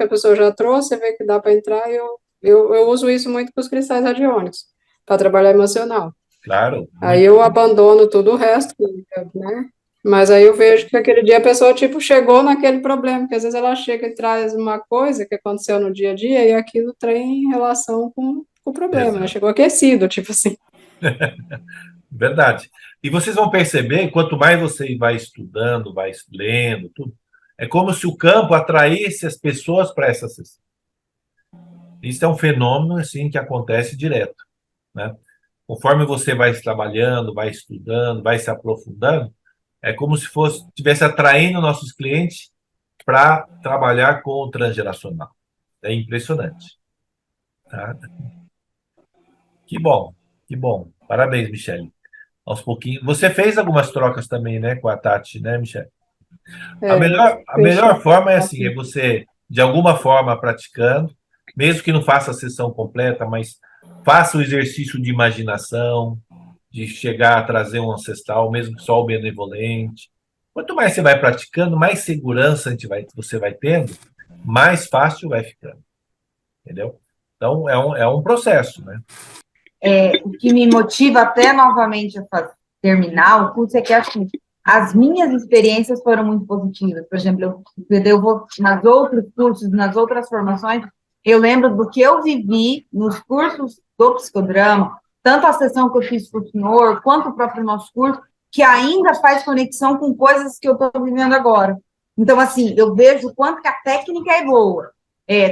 que a pessoa já trouxe, você vê que dá para entrar, eu uso isso muito com os cristais radiônicos, para trabalhar emocional. Claro, Aí muito eu bom. abandono tudo o resto, né? Mas aí eu vejo que aquele dia a pessoa, tipo, chegou naquele problema, porque às vezes ela chega e traz uma coisa que aconteceu no dia a dia e aquilo tem relação com o problema, né? Exato. Chegou aquecido, tipo assim. Verdade. E vocês vão perceber, quanto mais você vai estudando, vai lendo, tudo, é como se o campo atraísse as pessoas para essa sessão. Isso é um fenômeno assim que acontece direto, né? Conforme você vai trabalhando, vai estudando, vai se aprofundando, é como se fosse tivesse atraindo nossos clientes para trabalhar com o transgeracional. É impressionante, tá? Que bom, que bom. Parabéns, Michele. Aos pouquinhos. Você fez algumas trocas também, né, com a Tati, né, Michele? A É, melhor, a fechou. melhor forma é assim, é você, de alguma forma, praticando, mesmo que não faça a sessão completa, mas faça o exercício de imaginação, de chegar a trazer um ancestral, mesmo que só o benevolente. Quanto mais você vai praticando, mais segurança você vai tendo, mais fácil vai ficando, entendeu? Então, é um processo, né? O que me motiva até novamente a terminar o curso é que assim, as minhas experiências foram muito positivas. Por exemplo, eu vou nas outros cursos, nas outras formações, eu lembro do que eu vivi nos cursos do psicodrama, tanto a sessão que eu fiz com o senhor, quanto o próprio nosso curso, que ainda faz conexão com coisas que eu estou vivendo agora. Então, assim, eu vejo o quanto que a técnica é boa.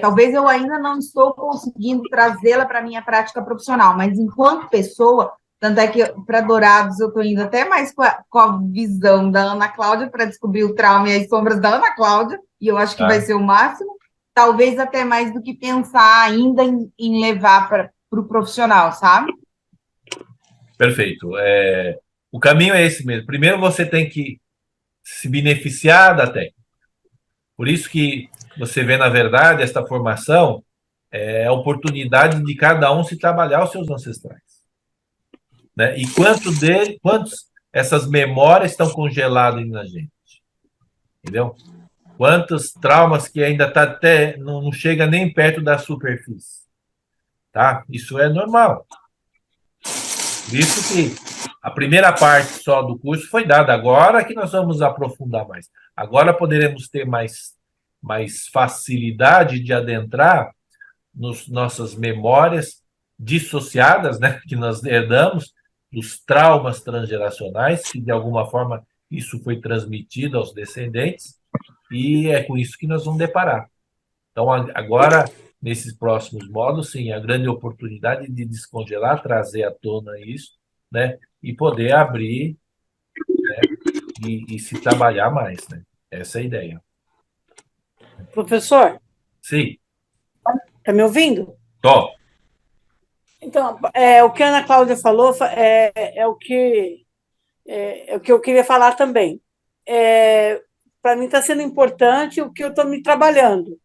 Talvez eu ainda não estou conseguindo trazê-la para a minha prática profissional, mas enquanto pessoa, tanto é que para Dourados eu estou indo até mais com a visão da Ana Cláudia para descobrir o trauma e as sombras da Ana Cláudia, e eu acho que vai Tá? ser o máximo, talvez até mais do que pensar ainda em levar para o profissional, sabe? Perfeito. O caminho é esse mesmo. Primeiro você tem que se beneficiar da técnica. Por isso que você vê, na verdade, esta formação é a oportunidade de cada um se trabalhar os seus ancestrais, né? E quantos essas memórias estão congeladas na gente, entendeu? Quantos traumas que ainda tá até não chega nem perto da superfície, tá? Isso é normal. Por isso que a primeira parte só do curso foi dada. Agora que nós vamos aprofundar mais. Agora poderemos ter mais facilidade de adentrar nos nossas memórias dissociadas, né, que nós herdamos dos traumas transgeracionais, que de alguma forma isso foi transmitido aos descendentes, e é com isso que nós vamos deparar. Então, agora, nesses próximos módulos, sim, a grande oportunidade de descongelar, trazer à tona isso, né, e poder abrir, né, e se trabalhar mais, né? Essa é a ideia. Professor, Sim, está me ouvindo? top. Então, o que a Ana Cláudia falou é o que eu queria falar também. Para mim está sendo importante o que eu estou me trabalhando.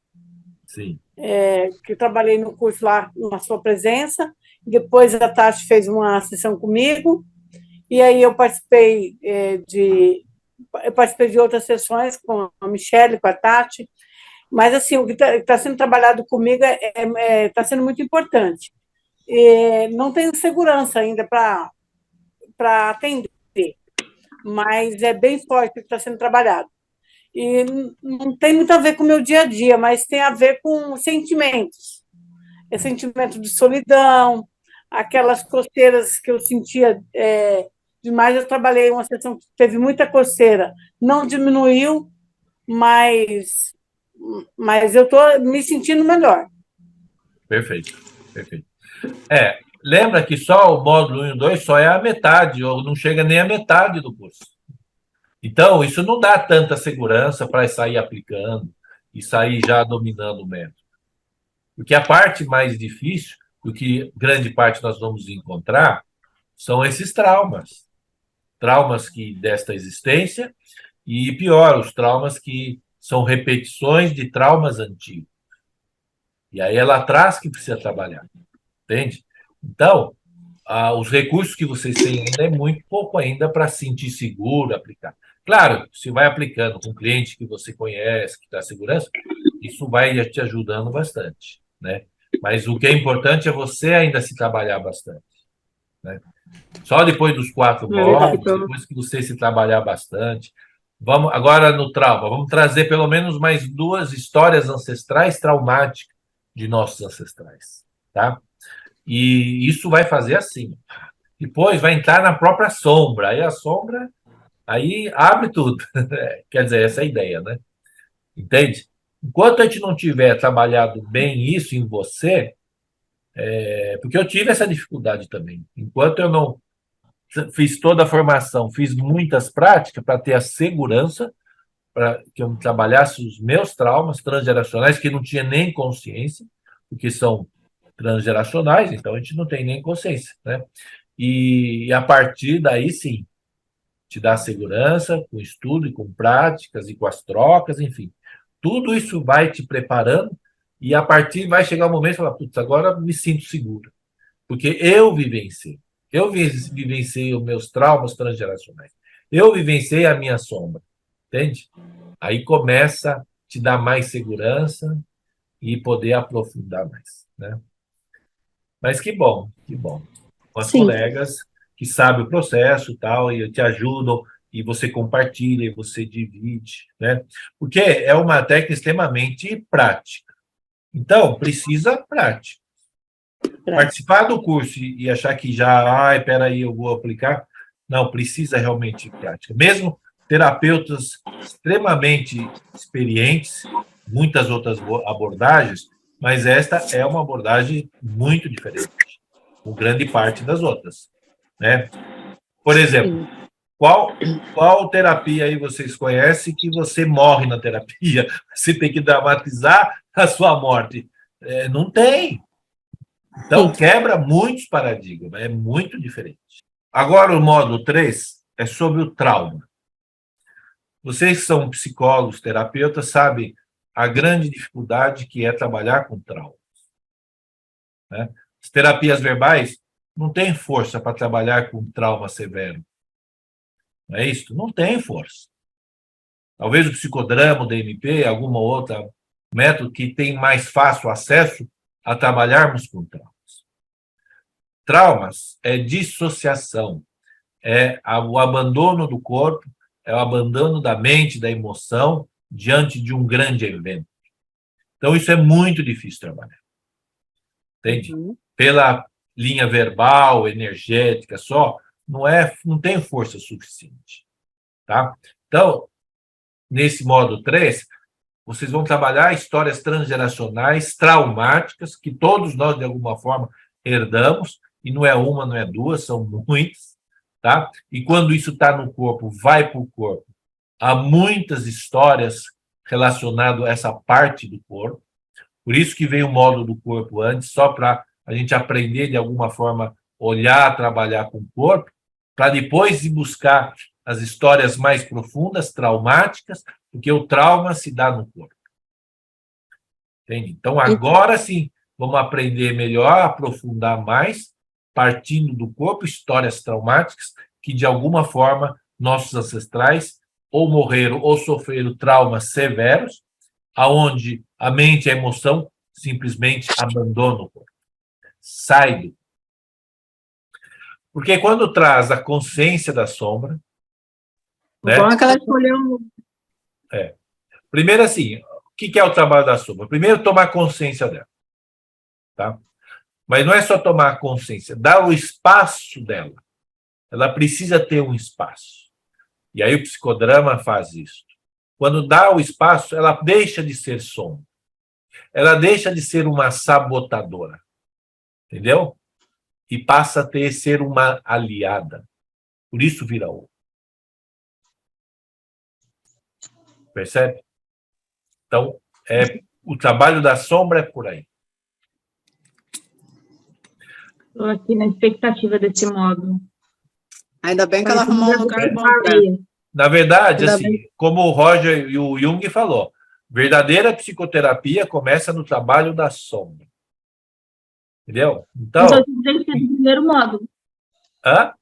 Sim, Que eu trabalhei no curso lá na sua presença, depois a Tati fez uma sessão comigo, e aí eu participei de outras sessões com a Michelle, com a Tati, mas assim, o que está sendo trabalhado comigo está sendo muito importante. Não tenho segurança ainda para atender, mas é bem forte o que está sendo trabalhado. E não tem muito a ver com o meu dia a dia, mas tem a ver com sentimentos. É sentimento de solidão, aquelas coceiras que eu sentia demais. Eu trabalhei uma sessão que teve muita coceira, não diminuiu, mas eu estou me sentindo melhor. perfeito, perfeito. Lembra que só o módulo 1 e 2 só é a metade, ou não chega nem a metade do curso. Então, isso não dá tanta segurança para sair aplicando e sair já dominando o método. Porque a parte mais difícil, o que grande parte nós vamos encontrar, são esses traumas. Traumas que desta existência e, pior, os traumas que são repetições de traumas antigos. E aí ela traz que precisa trabalhar, entende? Então, os recursos que vocês têm ainda é muito pouco ainda para sentir seguro, aplicar. Claro, se vai aplicando com um cliente que você conhece, que dá segurança, isso vai te ajudando bastante, né? Mas o que é importante é você ainda se trabalhar bastante, né? Só depois dos 4 É verdade. módulos, depois que você se trabalhar bastante. Vamos agora no trauma, vamos trazer pelo menos mais 2 histórias ancestrais traumáticas de nossos ancestrais, tá? E isso vai fazer assim. Depois vai entrar na própria sombra. Aí a sombra, aí abre tudo. Quer dizer, essa é a ideia, né? Entende? Enquanto a gente não tiver trabalhado bem isso em você, porque eu tive essa dificuldade também. Enquanto eu não fiz toda a formação, fiz muitas práticas para ter a segurança, para que eu trabalhasse os meus traumas transgeracionais, que não tinha nem consciência, porque são transgeracionais, então a gente não tem nem consciência, né? E a partir daí, sim, te dá segurança com estudo e com práticas e com as trocas, enfim. Tudo isso vai te preparando e a partir vai chegar o momento de falar, putz, agora me sinto seguro, porque eu vivenciei. Eu vivenciei os meus traumas transgeracionais. Eu vivenciei a minha sombra, entende? Aí começa a te dar mais segurança e poder aprofundar mais, né? Mas que bom, que bom. Com as Sim. colegas que sabem o processo e tal, e te ajudam, e você compartilha, e você divide, né? Porque é uma técnica extremamente prática. Então, precisa prática. Participar do curso e achar que já, ai, peraí, eu vou aplicar. Não, precisa realmente de prática. Mesmo terapeutas extremamente experientes, muitas outras abordagens, mas esta é uma abordagem muito diferente, com grande parte das outras, né? Por exemplo, qual terapia aí vocês conhecem que você morre na terapia? Você tem que dramatizar a sua morte? Não tem. Então, quebra muitos paradigmas, é muito diferente. Agora, o módulo 3 é sobre o trauma. Vocês que são psicólogos, terapeutas, sabem a grande dificuldade que é trabalhar com trauma, né? As terapias verbais não têm força para trabalhar com trauma severo. Não é isso? Não tem força. Talvez o psicodrama, o DMP, alguma outra método que tem mais fácil acesso a trabalharmos com trauma. Traumas é dissociação, é o abandono do corpo, é o abandono da mente, da emoção, diante de um grande evento. Então, isso é muito difícil trabalhar. Entende? Pela linha verbal, energética só, não tem força suficiente. Tá? Então, nesse módulo 3, vocês vão trabalhar histórias transgeracionais, traumáticas, que todos nós, de alguma forma, herdamos, e não é uma, não é duas, são muitas, tá? E quando isso está no corpo, vai para o corpo. Há muitas histórias relacionadas a essa parte do corpo, por isso que vem o módulo do corpo antes, só para a gente aprender, de alguma forma, olhar, trabalhar com o corpo, para depois ir buscar as histórias mais profundas, traumáticas, porque o trauma se dá no corpo. Entende? Então, agora sim, vamos aprender melhor, aprofundar mais, partindo do corpo, histórias traumáticas que, de alguma forma, nossos ancestrais ou morreram ou sofreram traumas severos, aonde a mente e a emoção simplesmente abandonam o corpo. Sai do. Porque quando traz a consciência da sombra, né? Bom é que ela escolheu. Primeiro, assim, o que é o trabalho da sombra? Primeiro, tomar consciência dela. Tá? Mas não é só tomar consciência, dar o espaço dela. Ela precisa ter um espaço. E aí o psicodrama faz isso. Quando dá o espaço, ela deixa de ser sombra. Ela deixa de ser uma sabotadora. Entendeu? E passa a ser uma aliada. Por isso vira o. Percebe? Então, o trabalho da sombra é por aí. Estou aqui na expectativa desse módulo. Ainda bem que ela arrumou um lugar bom. Na verdade, Ainda assim, como o Roger e o Jung falou, verdadeira psicoterapia começa no trabalho da sombra. Entendeu? Então tem que ser do primeiro módulo. hã?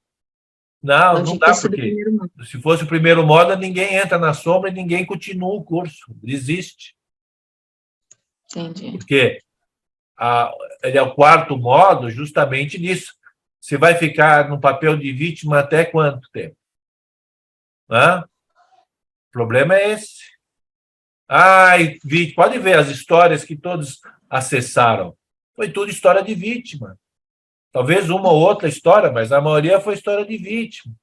Não, Não não tinha dá, que ter sido o porque primeiro módulo. se fosse o primeiro módulo, ninguém entra na sombra e ninguém continua o curso. Desiste. Entendi. Porque ele é o quarto módulo justamente nisso. Você vai ficar no papel de vítima até quanto tempo? Hã? O problema é esse. Pode ver as histórias que todos acessaram. Foi tudo história de vítima. Talvez uma ou outra história, mas a maioria foi história de vítima.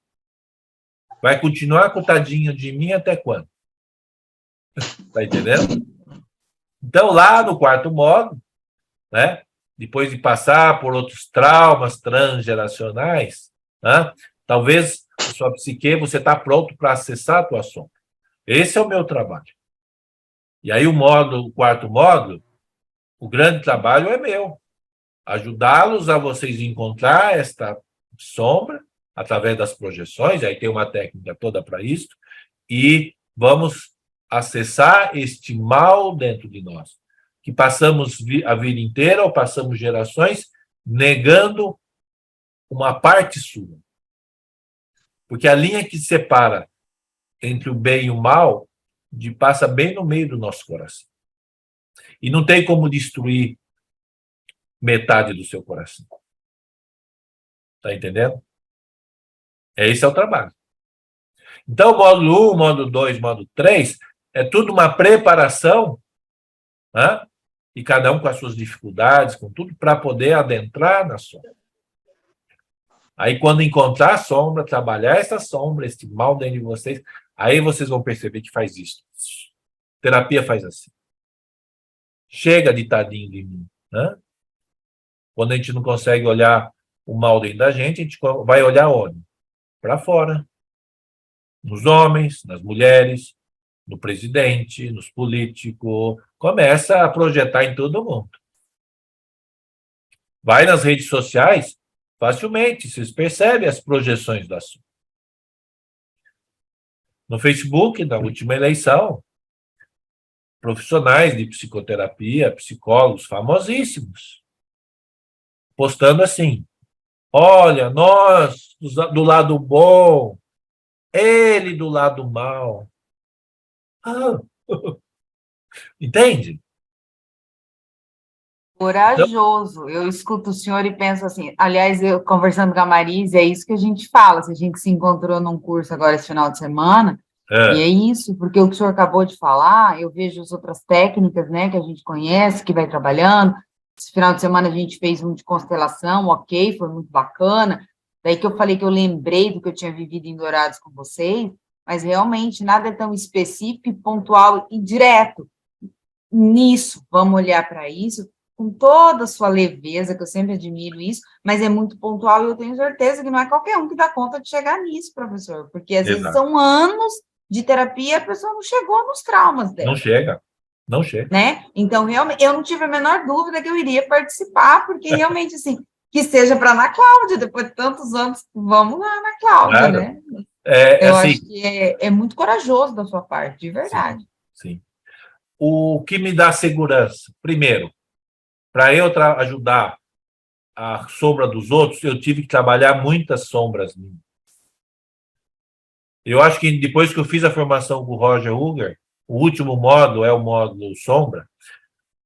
Vai continuar com o tadinho de mim até quando? Tá entendendo? Então, lá no quarto módulo, né, depois de passar por outros traumas transgeracionais, né, talvez a sua psique, você está pronto para acessar a tua sombra. Esse é o meu trabalho. E aí o quarto módulo, o grande trabalho é meu. Ajudá-los a vocês encontrar esta sombra através das projeções, aí tem uma técnica toda para isso, e vamos acessar este mal dentro de nós, que passamos a vida inteira ou passamos gerações negando uma parte sua. Porque a linha que separa entre o bem e o mal passa bem no meio do nosso coração. E não tem como destruir metade do seu coração. Tá entendendo? Esse é o trabalho. Então, módulo 1, módulo 2, módulo 3, é tudo uma preparação, né? E cada um com as suas dificuldades, com tudo, para poder adentrar na sombra. Aí, quando encontrar a sombra, trabalhar essa sombra, esse mal dentro de vocês, aí vocês vão perceber que faz isso. Terapia faz assim. Chega de tadinho de mim, né? Quando a gente não consegue olhar o mal dentro da gente, a gente vai olhar onde? Para fora. Nos homens, nas mulheres, no presidente, nos políticos. Começa a projetar em todo mundo. Vai nas redes sociais, facilmente, vocês percebem as projeções da sua. No Facebook, na última eleição, profissionais de psicoterapia, psicólogos famosíssimos, postando assim: olha, nós do lado bom, ele do lado mal. Entende? Corajoso. Eu escuto o senhor e penso assim, aliás, eu conversando com a Marise, é isso que a gente fala, se a gente se encontrou num curso agora esse final de semana, e é isso, porque o que o senhor acabou de falar, eu vejo as outras técnicas, né, que a gente conhece, que vai trabalhando. Esse final de semana a gente fez um de constelação, ok, foi muito bacana. Daí que eu falei que eu lembrei do que eu tinha vivido em Dourados com vocês, mas realmente nada é tão específico, pontual e direto. Nisso, vamos olhar para isso com toda a sua leveza, que eu sempre admiro isso, mas é muito pontual e eu tenho certeza que não é qualquer um que dá conta de chegar nisso, professor, porque às vezes são anos de terapia e a pessoa não chegou nos traumas dela. Não chega, não chega. Né? Então, realmente, eu não tive a menor dúvida que eu iria participar, porque realmente, assim, que seja para Ana Cláudia, depois de tantos anos, vamos lá, Ana Cláudia, Claro. né? Eu assim, acho que é muito corajoso da sua parte, de verdade. Sim. O que me dá segurança? Primeiro, para eu ajudar a sombra dos outros, eu tive que trabalhar muitas sombras minhas. Eu acho que depois que eu fiz a formação com o Roger Huger, o último módulo é o módulo sombra,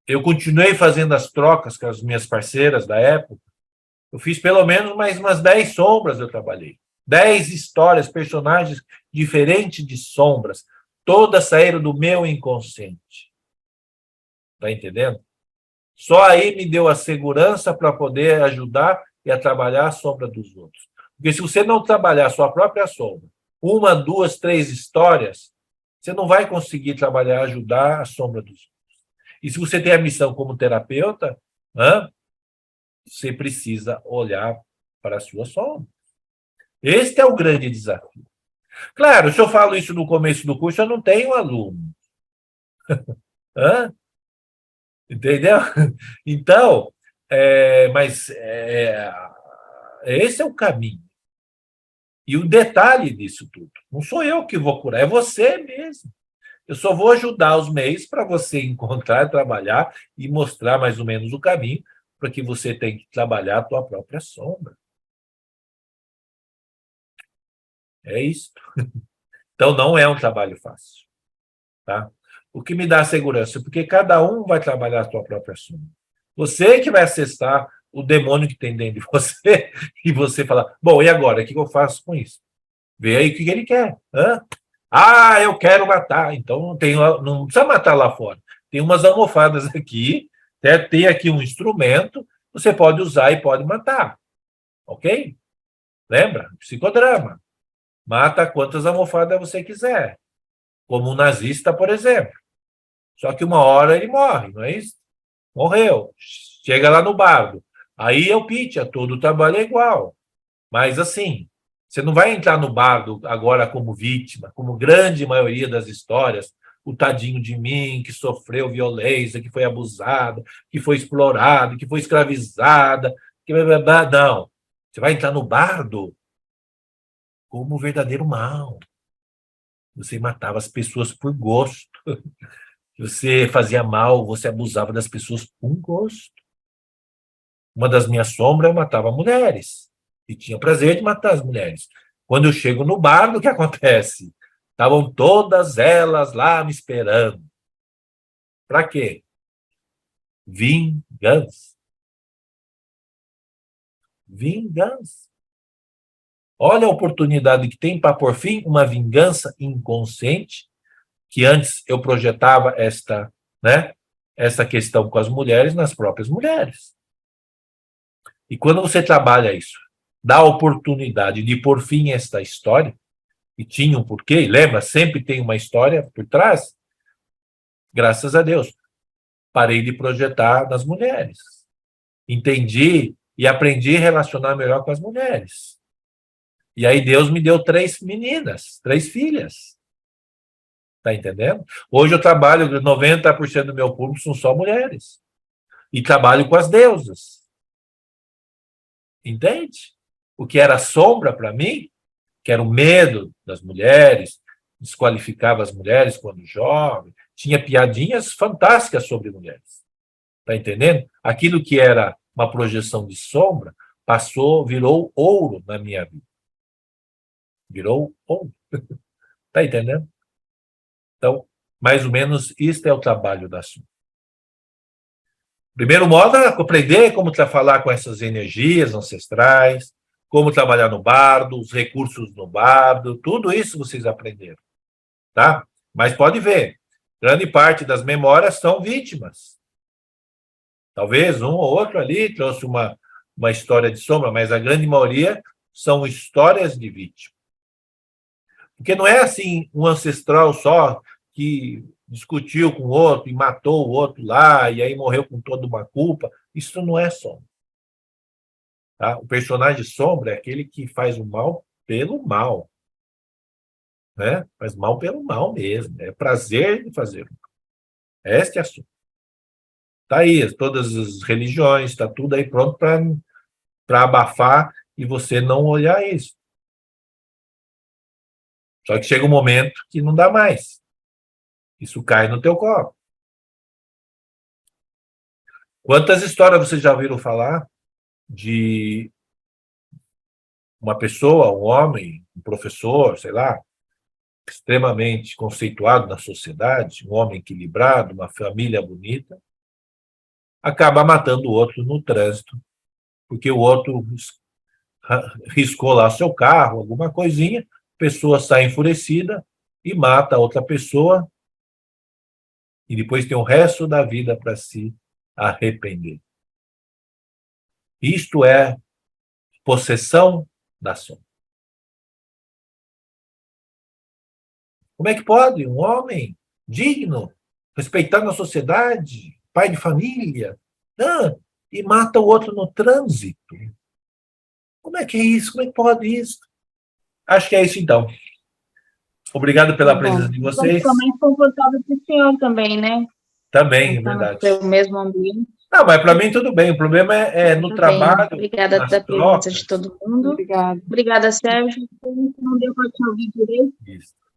eu continuei fazendo as trocas com as minhas parceiras da época. Eu fiz pelo menos mais umas 10 sombras eu trabalhei. 10 histórias, personagens diferentes de sombras. Todas saíram do meu inconsciente. Tá entendendo? Só aí me deu a segurança para poder ajudar e a trabalhar a sombra dos outros. Porque se você não trabalhar a sua própria sombra, 1, 2, 3 histórias, você não vai conseguir trabalhar, ajudar a sombra dos outros. E se você tem a missão como terapeuta, você precisa olhar para a sua sombra. Este é o grande desafio. Claro, se eu falo isso no começo do curso, eu não tenho aluno. Entendeu? Então, esse é o caminho. E o detalhe disso tudo, não sou eu que vou curar, é você mesmo. Eu só vou ajudar os meios para você encontrar, trabalhar e mostrar mais ou menos o caminho para que você tenha que trabalhar a tua própria sombra. É isso. Então, não é um trabalho fácil. Tá? O que me dá segurança? Porque cada um vai trabalhar a sua própria sombra. Você que vai acessar o demônio que tem dentro de você e você falar, bom, e agora? O que eu faço com isso? Vê aí o que ele quer. Hã? Ah, eu quero matar. Então, não precisa matar lá fora. Tem umas almofadas aqui, tem aqui um instrumento, você pode usar e pode matar. Ok? Lembra? Psicodrama. Mata quantas almofadas você quiser. Como um nazista, por exemplo. Só que uma hora ele morre, não é isso? Morreu. Chega lá no bardo. Aí é o Pitya, todo o trabalho é igual. Mas assim, você não vai entrar no bardo agora como vítima, como grande maioria das histórias, o tadinho de mim, que sofreu violência, que foi abusada, que foi explorada, que foi escravizada, não. Você vai entrar no bardo como o verdadeiro mal. Você matava as pessoas por gosto. Você fazia mal, você abusava das pessoas por gosto. Uma das minhas sombras, eu matava mulheres. E tinha prazer de matar as mulheres. Quando eu chego no bar, o que acontece? Estavam todas elas lá me esperando. Para quê? Vingança. Vingança. Olha a oportunidade que tem para pôr fim uma vingança inconsciente, que antes eu projetava esta questão com as mulheres nas próprias mulheres. E quando você trabalha isso, dá a oportunidade de pôr fim a esta história, e tinha um porquê, lembra? Sempre tem uma história por trás. Graças a Deus, parei de projetar nas mulheres. Entendi e aprendi a relacionar melhor com as mulheres. E aí Deus me deu 3 meninas, 3 filhas. Tá entendendo? Hoje eu trabalho, 90% do meu público são só mulheres. E trabalho com as deusas. Entende? O que era sombra para mim, que era o medo das mulheres, desqualificava as mulheres quando jovem, tinha piadinhas fantásticas sobre mulheres. Tá entendendo? Aquilo que era uma projeção de sombra, virou ouro na minha vida. Virou ouro. Tá entendendo? Então, mais ou menos, isso é o trabalho da sombra. Primeiro modo é aprender como falar com essas energias ancestrais, como trabalhar no bardo, os recursos no bardo, tudo isso vocês aprenderam, tá? Mas pode ver, grande parte das memórias são vítimas. Talvez um ou outro ali trouxe uma história de sombra, mas a grande maioria são histórias de vítima. Porque não é assim um ancestral só que discutiu com o outro e matou o outro lá e aí morreu com toda uma culpa. Isso não é sombra. Tá? O personagem sombra é aquele que faz o mal pelo mal. Né? Faz mal pelo mal mesmo. É prazer de fazer o mal. Este é o assunto. Está aí, todas as religiões, está tudo aí pronto para abafar e você não olhar isso. Só que chega um momento que não dá mais. Isso cai no teu colo. Quantas histórias vocês já ouviram falar de uma pessoa, um homem, um professor, sei lá, extremamente conceituado na sociedade, um homem equilibrado, uma família bonita, acaba matando o outro no trânsito, porque o outro riscou lá seu carro, alguma coisinha, a pessoa sai enfurecida e mata a outra pessoa e depois tem o resto da vida para se arrepender. Isto é possessão da sombra. Como é que pode um homem digno, respeitado na sociedade, pai de família, e mata o outro no trânsito? Como é que é isso? Como é que pode isso? Acho que é isso, então. Obrigado pela presença de vocês. Ficou mais confortável para o senhor também, né? Também, é verdade. No mesmo ambiente. Não, mas para mim tudo bem. O problema é no trabalho. Obrigada pela presença de todo mundo. Obrigada. Obrigada, Sérgio. Não deu para te ouvir direito. Isso.